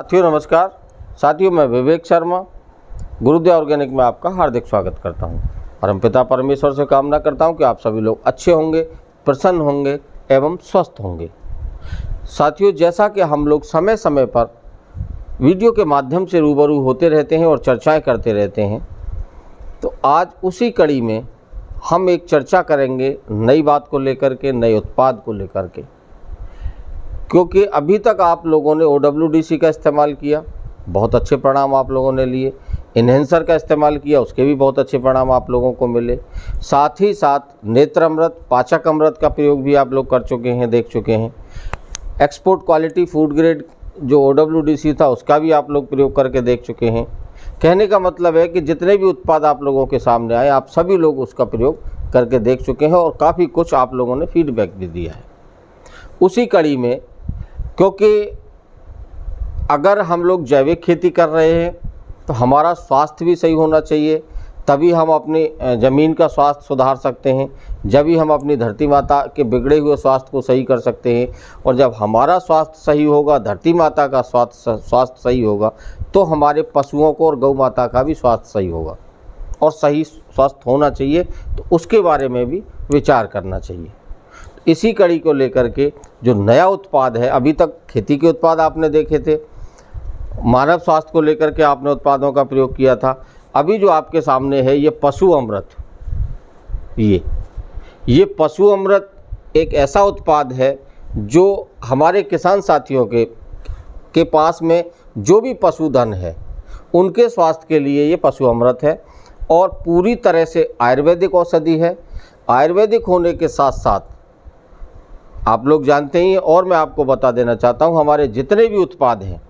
साथियों नमस्कार। साथियों मैं विवेक शर्मा गुरुदेव ऑर्गेनिक में आपका हार्दिक स्वागत करता हूं। परमपिता परमेश्वर से कामना करता हूं कि आप सभी लोग अच्छे होंगे, प्रसन्न होंगे एवं स्वस्थ होंगे। साथियों, जैसा कि हम लोग समय समय पर वीडियो के माध्यम से रूबरू होते रहते हैं और चर्चाएं करते रहते हैं, तो आज उसी कड़ी में हम एक चर्चा करेंगे नई बात को लेकर के, नए उत्पाद को लेकर के। क्योंकि अभी तक आप लोगों ने OWDC का इस्तेमाल किया, बहुत अच्छे परिणाम आप लोगों ने लिए। इन्हेंसर का इस्तेमाल किया, उसके भी बहुत अच्छे परिणाम आप लोगों को मिले। साथ ही साथ नेत्र अमृत, पाचक अमृत का प्रयोग भी आप लोग कर चुके हैं, देख चुके हैं। एक्सपोर्ट क्वालिटी फूड ग्रेड जो OWDC था, उसका भी आप लोग प्रयोग करके देख चुके हैं। कहने का मतलब है कि जितने भी उत्पाद आप लोगों के सामने आए, आप सभी लोग उसका प्रयोग करके देख चुके हैं और काफ़ी कुछ आप लोगों ने फीडबैक भी दिया है। उसी कड़ी में, क्योंकि अगर हम लोग जैविक खेती कर रहे हैं तो हमारा स्वास्थ्य भी सही होना चाहिए, तभी हम अपनी ज़मीन का स्वास्थ्य सुधार सकते हैं, जब भी हम अपनी धरती माता के बिगड़े हुए स्वास्थ्य को सही कर सकते हैं। और जब हमारा स्वास्थ्य सही होगा, धरती माता का स्वास्थ्य सही होगा, तो हमारे पशुओं को और गौ माता का भी स्वास्थ्य सही होगा और सही स्वास्थ्य होना चाहिए। तो उसके बारे में भी विचार करना चाहिए। इसी कड़ी को लेकर के जो नया उत्पाद है, अभी तक खेती के उत्पाद आपने देखे थे, मानव स्वास्थ्य को लेकर के आपने उत्पादों का प्रयोग किया था। अभी जो आपके सामने है ये पशु अमृत, ये पशु अमृत एक ऐसा उत्पाद है जो हमारे किसान साथियों के पास में जो भी पशुधन है उनके स्वास्थ्य के लिए ये पशु अमृत है और पूरी तरह से आयुर्वेदिक औषधि है। आयुर्वेदिक होने के साथ साथ आप लोग जानते ही हैं, और मैं आपको बता देना चाहता हूं, हमारे जितने भी उत्पाद हैं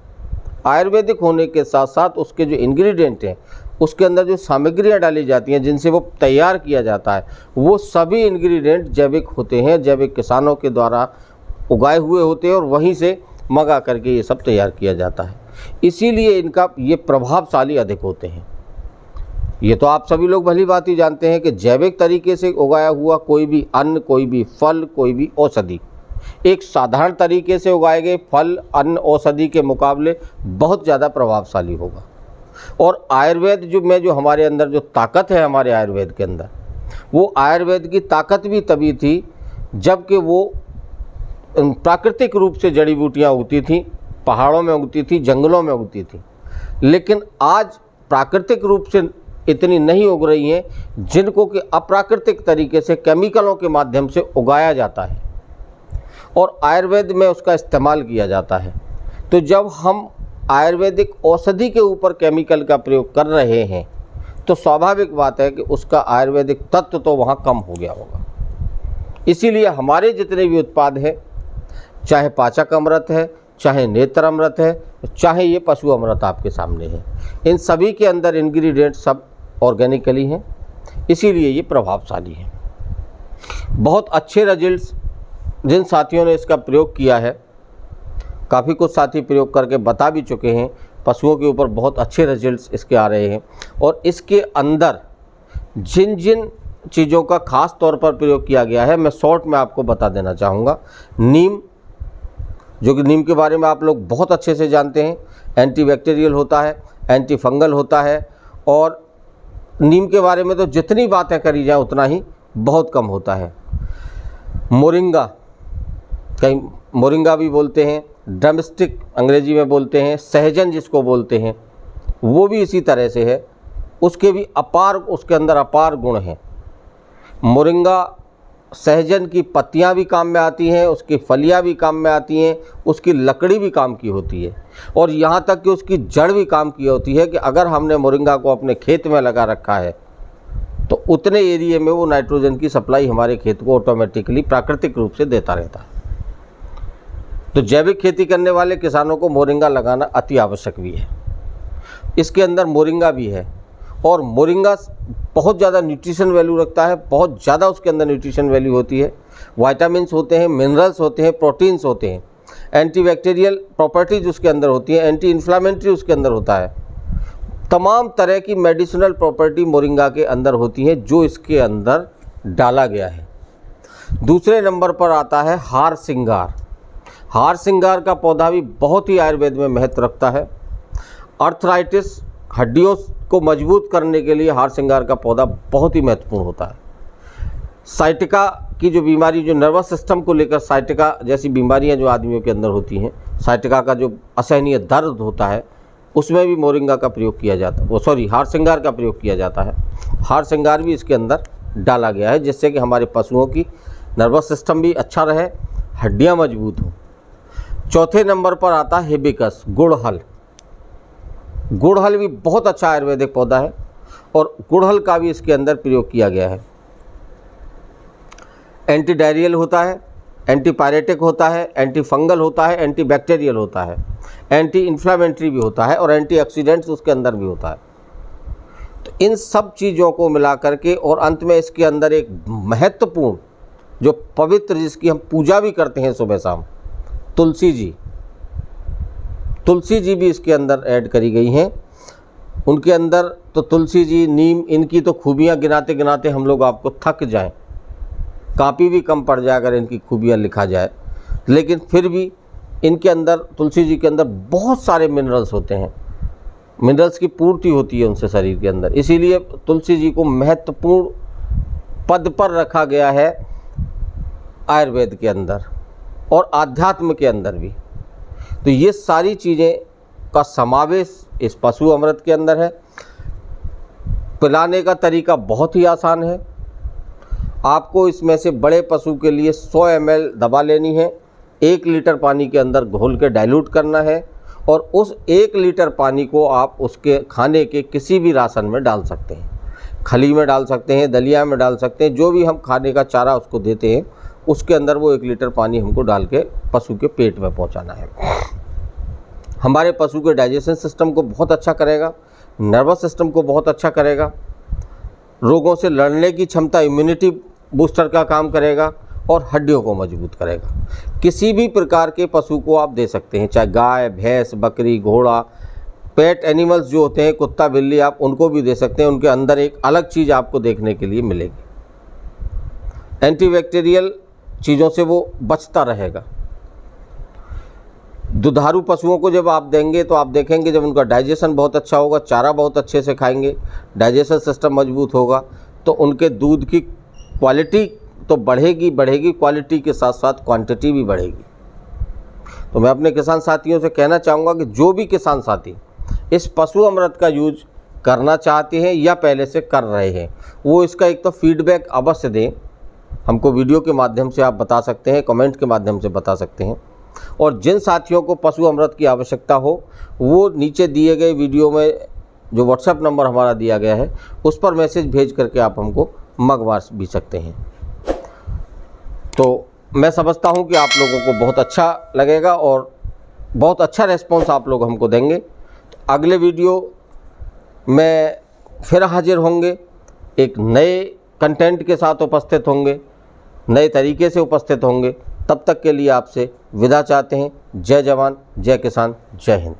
आयुर्वेदिक होने के साथ साथ उसके जो इंग्रेडिएंट हैं, उसके अंदर जो सामग्रियां डाली जाती हैं जिनसे वो तैयार किया जाता है, वो सभी इंग्रेडिएंट जैविक होते हैं, जैविक किसानों के द्वारा उगाए हुए होते हैं और वहीं से मंगा करके ये सब तैयार किया जाता है। इसीलिए इनका ये प्रभावशाली अधिक होते हैं। ये तो आप सभी लोग भली बात ही जानते हैं कि जैविक तरीके से उगाया हुआ कोई भी अन्न, कोई भी फल, कोई भी औषधि एक साधारण तरीके से उगाए गए फल, अन्न, औषधि के मुकाबले बहुत ज़्यादा प्रभावशाली होगा। और आयुर्वेद जो हमारे अंदर जो ताकत है, हमारे आयुर्वेद के अंदर, वो आयुर्वेद की ताकत भी तभी थी जबकि वो प्राकृतिक रूप से जड़ी बूटियाँ उगती थीं, पहाड़ों में उगती थी, जंगलों में उगती थी। लेकिन आज प्राकृतिक रूप से इतनी नहीं उग रही हैं, जिनको कि अप्राकृतिक तरीके से केमिकलों के माध्यम से उगाया जाता है और आयुर्वेद में उसका इस्तेमाल किया जाता है। तो जब हम आयुर्वेदिक औषधि के ऊपर केमिकल का प्रयोग कर रहे हैं तो स्वाभाविक बात है कि उसका आयुर्वेदिक तत्व तो वहाँ कम हो गया होगा। इसीलिए हमारे जितने भी उत्पाद हैं, चाहे पाचक अमृत है, चाहे नेत्र अमृत है, चाहे ये पशु अमृत आपके सामने है, इन सभी के अंदर इंग्रेडिएंट सब ऑर्गेनिकली हैं, इसीलिए ये प्रभावशाली है। बहुत अच्छे रिजल्ट्स जिन साथियों ने इसका प्रयोग किया है, काफ़ी कुछ साथी प्रयोग करके बता भी चुके हैं, पशुओं के ऊपर बहुत अच्छे रिजल्ट्स इसके आ रहे हैं। और इसके अंदर जिन जिन चीज़ों का ख़ास तौर पर प्रयोग किया गया है, मैं शॉर्ट में आपको बता देना चाहूँगा। नीम, जो कि नीम के बारे में आप लोग बहुत अच्छे से जानते हैं, एंटीबैक्टीरियल होता है, एंटी फंगल होता है, और नीम के बारे में तो जितनी बातें करी जाए उतना ही बहुत कम होता है। मोरिंगा, कहीं मोरिंगा भी बोलते हैं, ड्रमस्टिक अंग्रेजी में बोलते हैं, सहजन जिसको बोलते हैं, वो भी इसी तरह से है। उसके भी उसके अंदर अपार गुण हैं। मोरिंगा, सहजन की पत्तियां भी काम में आती हैं, उसकी फलियां भी काम में आती हैं, उसकी लकड़ी भी काम की होती है, और यहाँ तक कि उसकी जड़ भी काम की होती है कि अगर हमने मोरिंगा को अपने खेत में लगा रखा है तो उतने एरिया में वो नाइट्रोजन की सप्लाई हमारे खेत को ऑटोमेटिकली प्राकृतिक रूप से देता रहता है। तो जैविक खेती करने वाले किसानों को मोरिंगा लगाना अति आवश्यक भी है। इसके अंदर मोरिंगा भी है और मोरिंगा बहुत ज़्यादा न्यूट्रिशन वैल्यू रखता है, बहुत ज़्यादा उसके अंदर न्यूट्रिशन वैल्यू होती है। विटामिन्स होते हैं, मिनरल्स होते हैं, प्रोटीन्स होते हैं, एंटीबैक्टीरियल प्रॉपर्टीज उसके अंदर होती हैं, एंटी इन्फ्लामेटरी उसके अंदर होता है, तमाम तरह की मेडिसिनल प्रॉपर्टी मोरिंगा के अंदर होती है जो इसके अंदर डाला गया है। दूसरे नंबर पर आता है हार सिंगार। हार श्रृंगार का पौधा भी बहुत ही आयुर्वेद में महत्व रखता है। अर्थराइटिस, हड्डियों को मजबूत करने के लिए हार श्रृंगार का पौधा बहुत ही महत्वपूर्ण होता है। साइटिका की जो बीमारी, जो नर्वस सिस्टम को लेकर साइटिका जैसी बीमारियां जो आदमियों के अंदर होती हैं, साइटिका का जो असहनीय दर्द होता है, उसमें भी मोरिंगा का प्रयोग किया जाता है, हार श्रृंगार का प्रयोग किया जाता है। हार श्रृंगार भी इसके अंदर डाला गया है, जिससे कि हमारे पशुओं की नर्वस सिस्टम भी अच्छा रहे, हड्डियां मजबूत हों। चौथे नंबर पर आता है हिबिस्कस, गुड़हल। गुड़हल भी बहुत अच्छा आयुर्वेदिक पौधा है और गुड़हल का भी इसके अंदर प्रयोग किया गया है। एंटी डायरियल होता है, एंटी पायरेटिक होता है, एंटी फंगल होता है, एंटी बैक्टीरियल होता है, एंटी इन्फ्लामेटरी भी होता है और एंटी ऑक्सीडेंट्स उसके अंदर भी होता है। तो इन सब चीज़ों को मिला करके और अंत में इसके अंदर एक महत्वपूर्ण जो पवित्र, जिसकी हम पूजा भी करते हैं सुबह शाम, तुलसी जी। तुलसी जी भी इसके अंदर ऐड करी गई हैं। उनके अंदर तो तुलसी जी, नीम, इनकी तो खूबियाँ गिनाते गिनाते हम लोग आपको थक जाएं, कापी भी कम पड़ जाए अगर इनकी खूबियाँ लिखा जाए। लेकिन फिर भी इनके अंदर, तुलसी जी के अंदर बहुत सारे मिनरल्स होते हैं, मिनरल्स की पूर्ति होती है उनसे शरीर के अंदर। इसीलिए तुलसी जी को महत्वपूर्ण पद पर रखा गया है आयुर्वेद के अंदर और आध्यात्म के अंदर भी। तो ये सारी चीज़ें का समावेश इस पशु अमृत के अंदर है। पिलाने का तरीका बहुत ही आसान है। आपको इसमें से बड़े पशु के लिए 100 ml दवा लेनी है, 1 लीटर पानी के अंदर घोल के डाइल्यूट करना है और उस 1 लीटर पानी को आप उसके खाने के किसी भी राशन में डाल सकते हैं। खली में डाल सकते हैं, दलिया में डाल सकते हैं, जो भी हम खाने का चारा उसको देते हैं उसके अंदर वो 1 लीटर पानी हमको डाल के पशु के पेट में पहुंचाना है। हमारे पशु के डाइजेशन सिस्टम को बहुत अच्छा करेगा, नर्वस सिस्टम को बहुत अच्छा करेगा, रोगों से लड़ने की क्षमता, इम्यूनिटी बूस्टर का काम करेगा और हड्डियों को मजबूत करेगा। किसी भी प्रकार के पशु को आप दे सकते हैं, चाहे गाय, भैंस, बकरी, घोड़ा, पेट एनिमल्स जो होते हैं, कुत्ता, बिल्ली, आप उनको भी दे सकते हैं। उनके अंदर एक अलग चीज़ आपको देखने के लिए मिलेगी। एंटीबैक्टीरियल चीज़ों से वो बचता रहेगा। दुधारू पशुओं को जब आप देंगे तो आप देखेंगे जब उनका डाइजेशन बहुत अच्छा होगा, चारा बहुत अच्छे से खाएंगे, डाइजेशन सिस्टम मजबूत होगा, तो उनके दूध की क्वालिटी तो बढ़ेगी, क्वालिटी के साथ साथ क्वांटिटी भी बढ़ेगी। तो मैं अपने किसान साथियों से कहना चाहूँगा कि जो भी किसान साथी इस पशु अमृत का यूज करना चाहते हैं या पहले से कर रहे हैं, वो इसका एक तो फीडबैक अवश्य दें। हमको वीडियो के माध्यम से आप बता सकते हैं, कमेंट के माध्यम से बता सकते हैं। और जिन साथियों को पशु अमृत की आवश्यकता हो, वो नीचे दिए गए वीडियो में जो व्हाट्सएप नंबर हमारा दिया गया है उस पर मैसेज भेज करके आप हमको मंगवा भी सकते हैं। तो मैं समझता हूं कि आप लोगों को बहुत अच्छा लगेगा और बहुत अच्छा रिस्पॉन्स आप लोग हमको देंगे। तो अगले वीडियो में फिर हाजिर होंगे, एक नए कंटेंट के साथ उपस्थित होंगे, नए तरीके से उपस्थित होंगे। तब तक के लिए आपसे विदा चाहते हैं। जय जवान, जय किसान, जय हिंद।